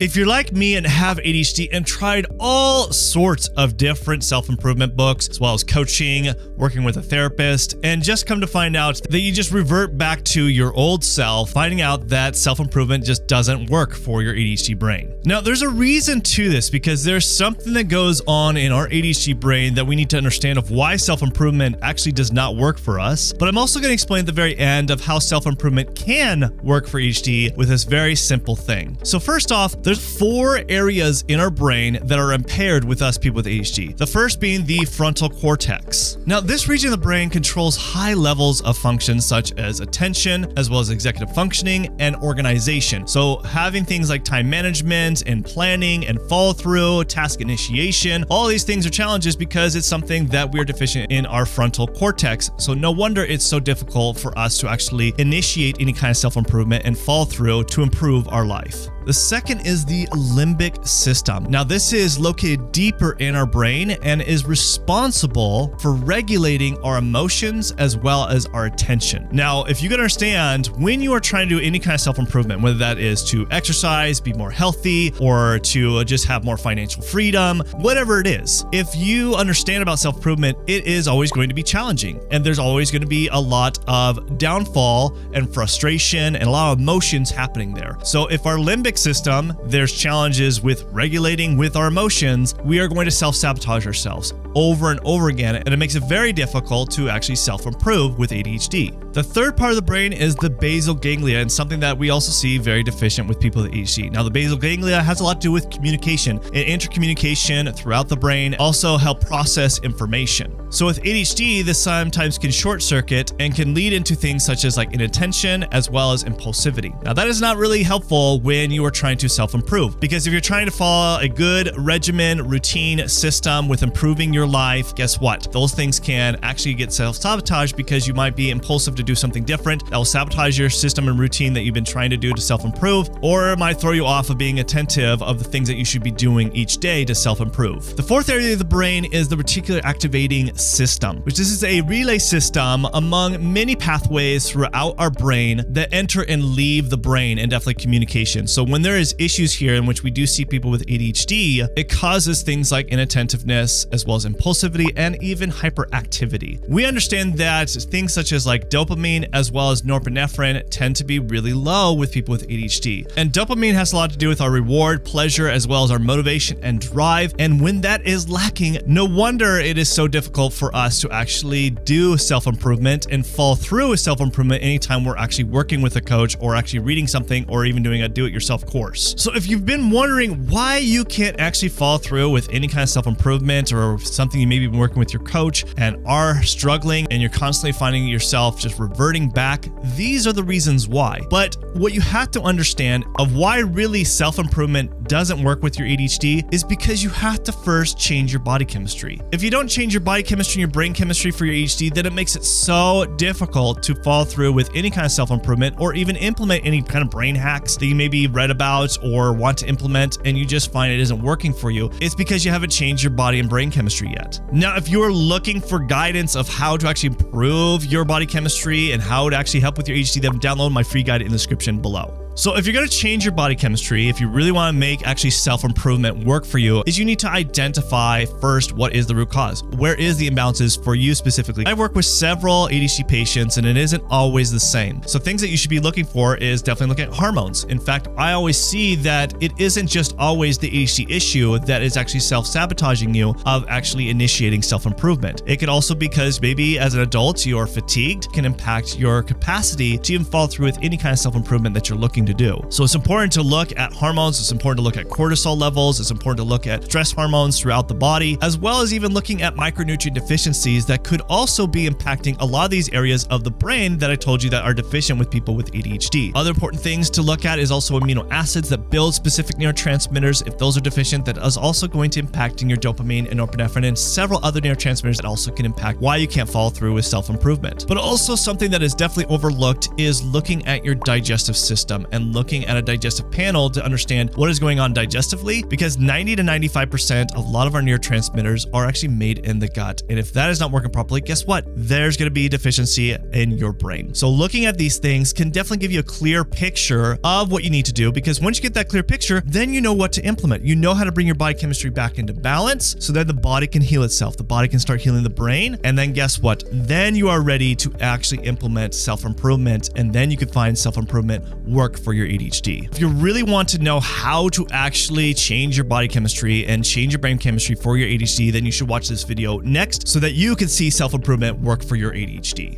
If you're like me and have ADHD and tried all sorts of different self-improvement books, as well as coaching, working with a therapist, and just come to find out that you just revert back to your old self, finding out that self-improvement just doesn't work for your ADHD brain. Now, there's a reason to this because there's something that goes on in our ADHD brain that we need to understand of why self-improvement actually does not work for us. But I'm also going to explain at the very end of how self-improvement can work for ADHD with this very simple thing. So first off, there's 4 areas in our brain that are impaired with us people with ADHD. The first being the frontal cortex. Now, this region of the brain controls high levels of functions such as attention, as well as executive functioning and organization. So having things like time management and planning and follow through, task initiation, all these things are challenges because it's something that we're deficient in our frontal cortex. So no wonder it's so difficult for us to actually initiate any kind of self-improvement and follow through to improve our life. The second is the limbic system. Now, this is located deeper in our brain and is responsible for regulating our emotions as well as our attention. Now, if you can understand, when you are trying to do any kind of self-improvement, whether that is to exercise, be more healthy, or to just have more financial freedom, whatever it is, if you understand about self-improvement, it is always going to be challenging. And there's always going to be a lot of downfall and frustration and a lot of emotions happening there. So if our limbic system, there's challenges with regulating with our emotions, we are going to self-sabotage ourselves over and over again, and it makes it very difficult to actually self-improve with ADHD. The third part of the brain is the basal ganglia, and something that we also see very deficient with people with ADHD. Now, the basal ganglia has a lot to do with communication and intercommunication throughout the brain, also help process information. So with ADHD, this sometimes can short circuit and can lead into things such as like inattention as well as impulsivity. Now, that is not really helpful when you are trying to self-improve, because if you're trying to follow a good regimen, routine, system with improving your life, guess what? Those things can actually get self-sabotaged because you might be impulsive to do something different that will sabotage your system and routine that you've been trying to do to self-improve, or it might throw you off of being attentive of the things that you should be doing each day to self-improve. The fourth area of the brain is the reticular activating system, which this is a relay system among many pathways throughout our brain that enter and leave the brain, and definitely communication. So when there is issues here in which we do see people with ADHD, it causes things like inattentiveness as well as impulsivity and even hyperactivity. We understand that things such as like dopamine as well as norepinephrine tend to be really low with people with ADHD. And dopamine has a lot to do with our reward, pleasure, as well as our motivation and drive. And when that is lacking, no wonder it is so difficult for us to actually do self-improvement and follow through with self-improvement anytime we're actually working with a coach or actually reading something or even doing a do-it-yourself course. So if you've been wondering why you can't actually follow through with any kind of self-improvement or something you maybe been working with your coach and are struggling and you're constantly finding yourself just reverting back, these are the reasons why. But what you have to understand of why really self-improvement doesn't work with your ADHD is because you have to first change your body chemistry. If you don't change your body chemistry and your brain chemistry for your ADHD, then it makes it so difficult to follow through with any kind of self-improvement or even implement any kind of brain hacks that you maybe read about or want to implement and you just find it isn't working for you. It's because you haven't changed your body and brain chemistry yet. Now, if you're looking for guidance of how to actually improve your body chemistry and how to actually help with your ADHD, then download my free guide in the description below. So if you're going to change your body chemistry, if you really want to make actually self-improvement work for you, is you need to identify first what is the root cause. Where is the imbalances for you specifically? I work with several ADHD patients and it isn't always the same. So things that you should be looking for is definitely looking at hormones. In fact, I always see that it isn't just always the ADHD issue that is actually self-sabotaging you of actually initiating self-improvement. It could also be because maybe as an adult, you're fatigued, can impact your capacity to even follow through with any kind of self-improvement that you're looking to do. So it's important to look at hormones, it's important to look at cortisol levels, it's important to look at stress hormones throughout the body, as well as even looking at micronutrient deficiencies that could also be impacting a lot of these areas of the brain that I told you that are deficient with people with ADHD. Other important things to look at is also amino acids that build specific neurotransmitters. If those are deficient, that is also going to impact your dopamine and norepinephrine and several other neurotransmitters that also can impact why you can't follow through with self-improvement. But also something that is definitely overlooked is looking at your digestive system and looking at a digestive panel to understand what is going on digestively, because 90 to 95% of a lot of our neurotransmitters are actually made in the gut. And if that is not working properly, guess what? There's going to be deficiency in your brain. So looking at these things can definitely give you a clear picture of what you need to do, because once you get that clear picture, then you know what to implement. You know how to bring your body chemistry back into balance so that the body can heal itself. The body can start healing the brain. And then guess what? Then you are ready to actually implement self-improvement, and then you can find self-improvement work for your ADHD. If you really want to know how to actually change your body chemistry and change your brain chemistry for your ADHD, then you should watch this video next so that you can see self-improvement work for your ADHD.